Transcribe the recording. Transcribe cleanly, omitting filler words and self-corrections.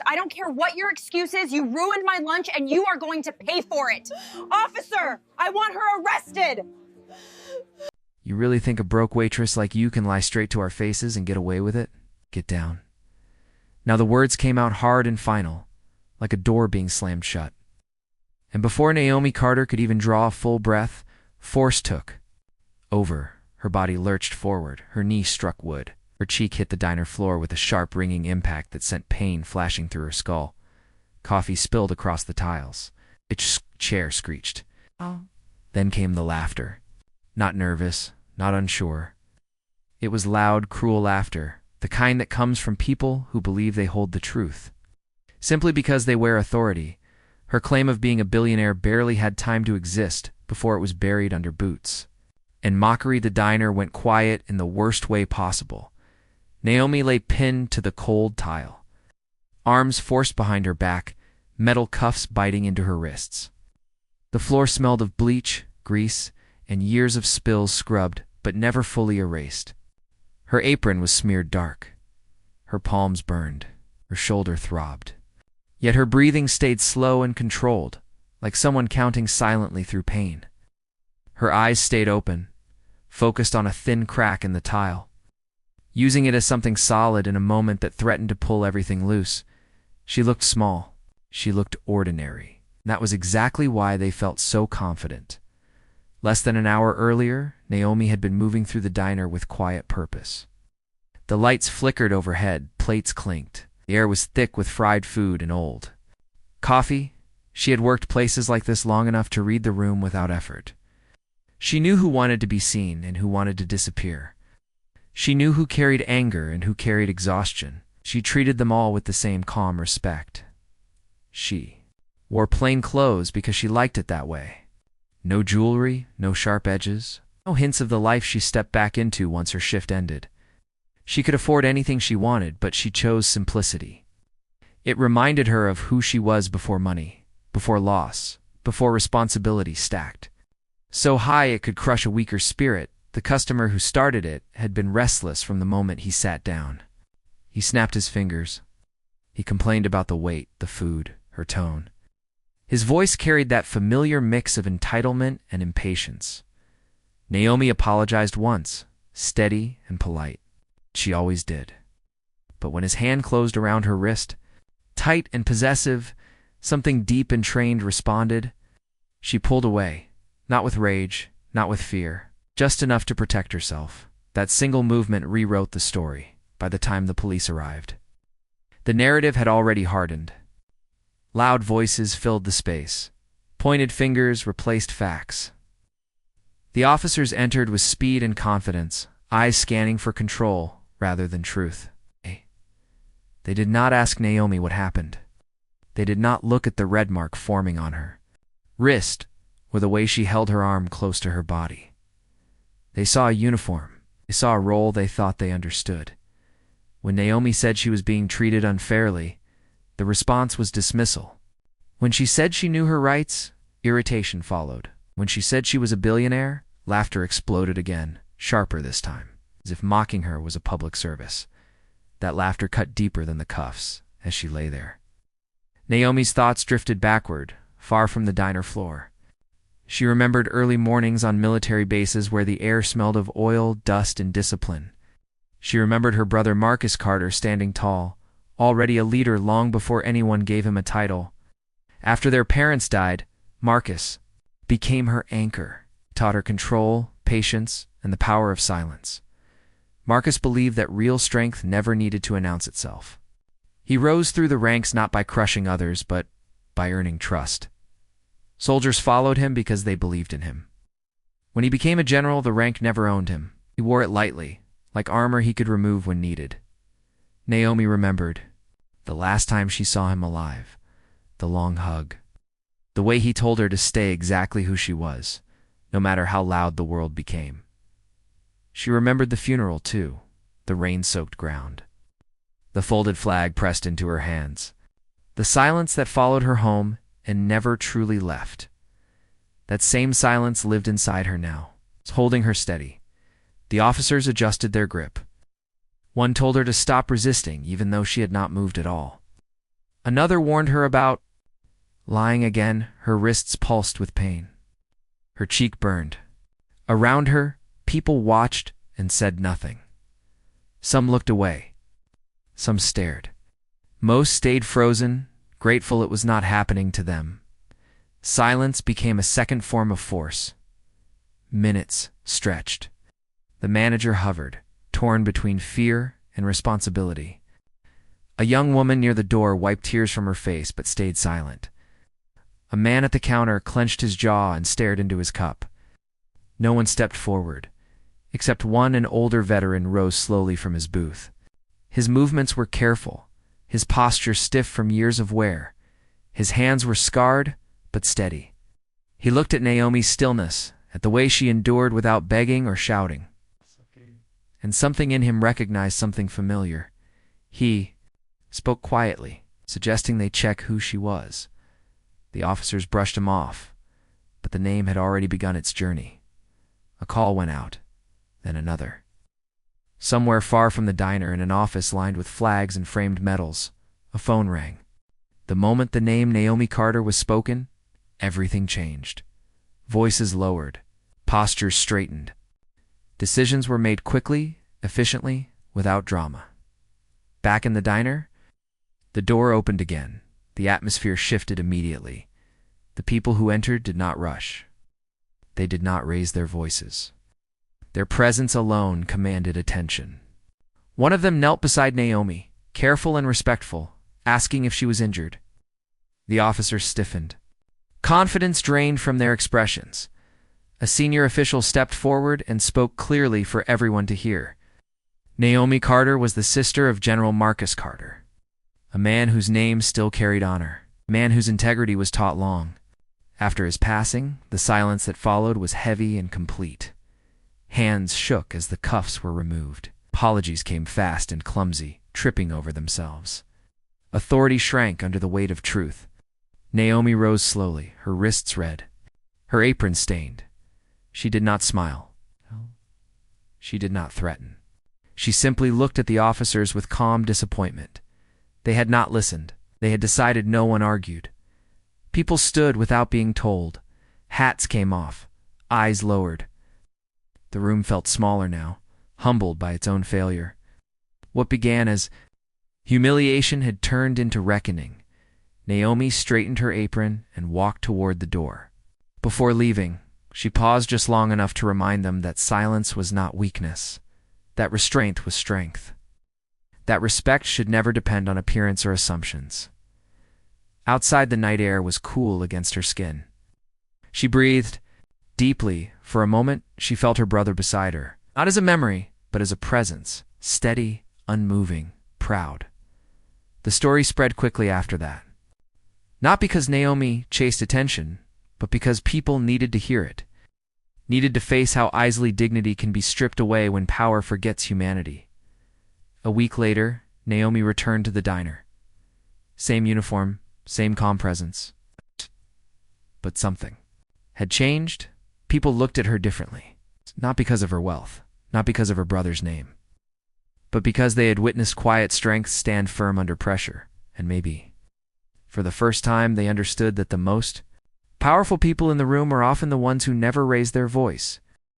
I don't care what your excuse is. You ruined my lunch and you are going to pay for it. Officer, I want her arrested. You really think a broke waitress like you can lie straight to our faces and get away with it? Get down. Now the words came out hard and final, like a door being slammed shut. And before Naomi Carter could even draw a full breath, force took over. Her body lurched forward, her knee struck wood. Her cheek hit the diner floor with a sharp, ringing impact that sent pain flashing through her skull. Coffee spilled across the tiles. Its chair screeched. Oh. Then came the laughter. Not nervous, not unsure. It was loud, cruel laughter, the kind that comes from people who believe they hold the truth. Simply because they wear authority, her claim of being a billionaire barely had time to exist before it was buried under boots. In mockery, the diner went quiet in the worst way possible. Naomi lay pinned to the cold tile, arms forced behind her back, metal cuffs biting into her wrists. The floor smelled of bleach, grease, and years of spills scrubbed but never fully erased. Her apron was smeared dark. Her palms burned. Her shoulder throbbed. Yet her breathing stayed slow and controlled, like someone counting silently through pain. Her eyes stayed open, focused on a thin crack in the tile, using it as something solid in a moment that threatened to pull everything loose. She looked small. She looked ordinary. And that was exactly why they felt so confident. Less than an hour earlier, Naomi had been moving through the diner with quiet purpose. The lights flickered overhead, plates clinked. The air was thick with fried food and old coffee. She had worked places like this long enough to read the room without effort. She knew who wanted to be seen and who wanted to disappear. She knew who carried anger and who carried exhaustion. She treated them all with the same calm respect. She wore plain clothes because she liked it that way. No jewelry, no sharp edges, no hints of the life she stepped back into once her shift ended. She could afford anything she wanted, but she chose simplicity. It reminded her of who she was before money, before loss, before responsibility stacked so high it could crush a weaker spirit. The customer who started it had been restless from the moment he sat down. He snapped his fingers. He complained about the wait, the food, her tone. His voice carried that familiar mix of entitlement and impatience. Naomi apologized once, steady and polite. She always did. But when his hand closed around her wrist, tight and possessive, something deep and trained responded. She pulled away, not with rage, not with fear, just enough to protect herself. That single movement rewrote the story by the time the police arrived. The narrative had already hardened. Loud voices filled the space. Pointed fingers replaced facts. The officers entered with speed and confidence, eyes scanning for control rather than truth. They did not ask Naomi what happened. They did not look at the red mark forming on her wrist or the way she held her arm close to her body. They saw a uniform. They saw a role they thought they understood. When Naomi said she was being treated unfairly, the response was dismissal. When she said she knew her rights, irritation followed. When she said she was a billionaire, laughter exploded again, sharper this time, as if mocking her was a public service. That laughter cut deeper than the cuffs as she lay there. Naomi's thoughts drifted backward, far from the diner floor. She remembered early mornings on military bases where the air smelled of oil, dust, and discipline. She remembered her brother Marcus Carter standing tall, already a leader long before anyone gave him a title. After their parents died, Marcus became her anchor, taught her control, patience, and the power of silence. Marcus believed that real strength never needed to announce itself. He rose through the ranks not by crushing others, but by earning trust. Soldiers followed him because they believed in him. When he became a general, the rank never owned him. He wore it lightly, like armor he could remove when needed. Naomi remembered the last time she saw him alive, the long hug, the way he told her to stay exactly who she was, no matter how loud the world became. She remembered the funeral, too, the rain-soaked ground, the folded flag pressed into her hands, the silence that followed her home and never truly left. That same silence lived inside her now, holding her steady. The officers adjusted their grip. One told her to stop resisting, even though she had not moved at all. Another warned her about lying again. Her wrists pulsed with pain. Her cheek burned. Around her, people watched and said nothing. Some looked away. Some stared. Most stayed frozen, grateful it was not happening to them. Silence became a second form of force. Minutes stretched. The manager hovered, torn between fear and responsibility. A young woman near the door wiped tears from her face but stayed silent. A man at the counter clenched his jaw and stared into his cup. No one stepped forward, except an older veteran rose slowly from his booth. His movements were careful, his posture stiff from years of wear. His hands were scarred, but steady. He looked at Naomi's stillness, at the way she endured without begging or shouting. And something in him recognized something familiar. He spoke quietly, suggesting they check who she was. The officers brushed him off, but the name had already begun its journey. A call went out, then another. Somewhere far from the diner, in an office lined with flags and framed medals, a phone rang. The moment the name Naomi Carter was spoken, everything changed. Voices lowered, postures straightened. Decisions were made quickly, efficiently, without drama. Back in the diner, the door opened again. The atmosphere shifted immediately. The people who entered did not rush. They did not raise their voices. Their presence alone commanded attention. One of them knelt beside Naomi, careful and respectful, asking if she was injured. The officers stiffened. Confidence drained from their expressions. A senior official stepped forward and spoke clearly for everyone to hear. Naomi Carter was the sister of General Marcus Carter, a man whose name still carried honor, a man whose integrity was taught long. After his passing, the silence that followed was heavy and complete. Hands shook as the cuffs were removed. Apologies came fast and clumsy, tripping over themselves. Authority shrank under the weight of truth. Naomi rose slowly, her wrists red, her apron stained. She did not smile. She did not threaten. She simply looked at the officers with calm disappointment. They had not listened. They had decided no one argued. People stood without being told. Hats came off, eyes lowered. The room felt smaller now, humbled by its own failure. What began as humiliation had turned into reckoning. Naomi straightened her apron and walked toward the door. Before leaving, she paused just long enough to remind them that silence was not weakness, that restraint was strength, that respect should never depend on appearance or assumptions. Outside, the night air was cool against her skin. She breathed deeply. For a moment, she felt her brother beside her, not as a memory, but as a presence, steady, unmoving, proud. The story spread quickly after that. Not because Naomi chased attention, but because people needed to hear it, needed to face how easily dignity can be stripped away when power forgets humanity. A week later, Naomi returned to the diner. Same uniform, same calm presence. But something had changed. People looked at her differently, not because of her wealth, not because of her brother's name, but because they had witnessed quiet strength stand firm under pressure, and maybe, for the first time, they understood that the most powerful people in the room are often the ones who never raise their voice,